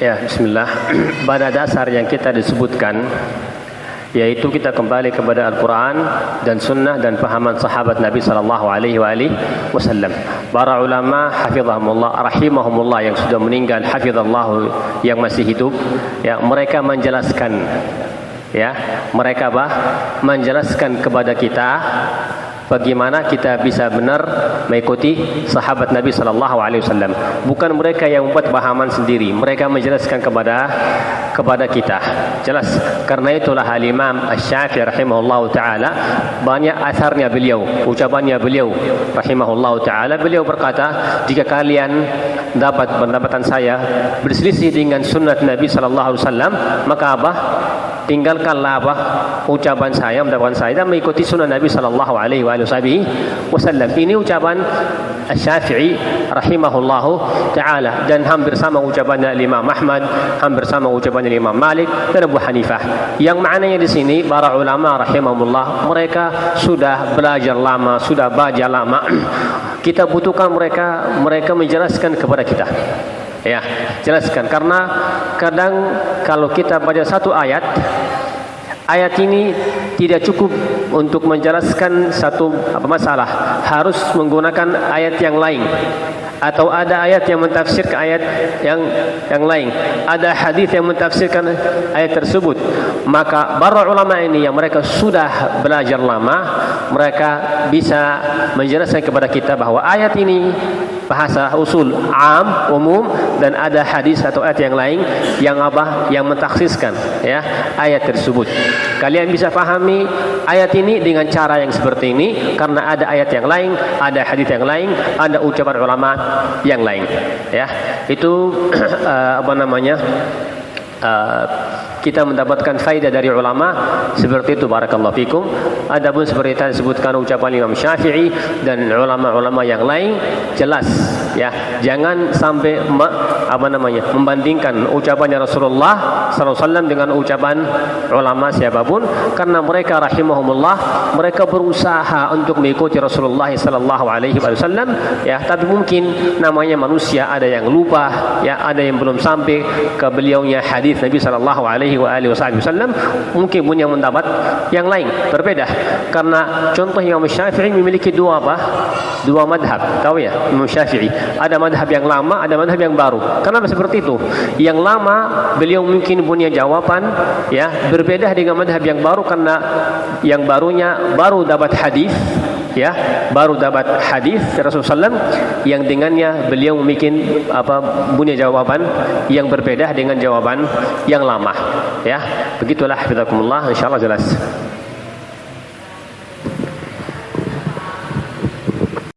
Ya, bismillah. Pada dasar yang kita disebutkan, yaitu kita kembali kepada Al-Quran dan Sunnah dan pahaman sahabat Nabi Sallallahu Alaihi Wasallam. Para ulama hafizahumullah, rahimahumullah, yang sudah meninggal, hafizallahu yang masih hidup, ya, mereka menjelaskan, ya, mereka menjelaskan kepada kita bagaimana kita bisa benar mengikuti sahabat Nabi Sallallahu Alaihi Wasallam. Bukan mereka yang membuat pahaman sendiri, mereka menjelaskan kepada kita. Jelas. Karena itulah Al-Imam Asy-Syafi'i rahimahullahu taala, banyak asarnya beliau, ucapannya beliau rahimahullahu taala. Beliau berkata, jika kalian dapat pendapatan saya berselisih dengan sunnah Nabi Sallallahu Alaihi Wasallam, maka apa? Tinggalkanlah ucapan saya, pendapatan saya, dan mengikuti sunnah Nabi Sallallahu Alaihi Wasallam. Ini ucapan Asy-Syafi'i rahimahullahu taala, dan hampir sama ucapannya Imam Ahmad, hampir sama ucapannya Imam Malik dan Abu Hanifah. Yang maknanya di sini para ulama rahimahumullah, mereka sudah belajar lama, sudah baca lama. Kita butuhkan mereka menjelaskan kepada kita. Ya, jelaskan, karena kadang kalau kita baca satu ayat ini tidak cukup untuk menjelaskan satu masalah, harus menggunakan ayat yang lain, atau ada ayat yang mentafsirkan ayat yang lain, ada hadis yang mentafsirkan ayat tersebut. Maka para ulama ini yang mereka sudah belajar lama, mereka bisa menjelaskan kepada kita bahwa ayat ini bahasa usul umum, dan ada hadis atau ayat yang lain yang mentaksiskan, ya, ayat tersebut. Kalian bisa pahami ayat ini dengan cara yang seperti ini karena ada ayat yang lain, ada hadis yang lain, ada ucapan ulama yang lain, ya. Itu kita mendapatkan faidah dari ulama seperti itu. Barakallahu fikum. Adapun seperti tadi disebutkan ucapan Imam Syafi'i dan ulama-ulama yang lain, jelas, ya, jangan sampai membandingkan ucapannya Rasulullah SAW dengan ucapan ulama siapapun, karena mereka rahimahumullah, mereka berusaha untuk mengikuti Rasulullah SAW, ya, tapi mungkin namanya manusia, ada yang lupa, ya, ada yang belum sampai ke beliaunya hadis Nabi SAW, mungkin punya mendapat yang lain berbeda. Karena contoh Imam Syafi'i memiliki dua madhab, tahu ya, Imam Syafi'i ada madhab yang lama, ada madhab yang baru. Kenapa seperti itu? Yang lama beliau mungkin punya jawaban, ya, berbeda dengan madhab yang baru, karena yang barunya baru dapat hadis, ya, baru dapat hadis Rasulullah SAW, yang dengannya beliau membuat punya jawaban yang berbeda dengan jawaban yang lama, ya. Begitulah, hafizakumullah, insyaallah jelas.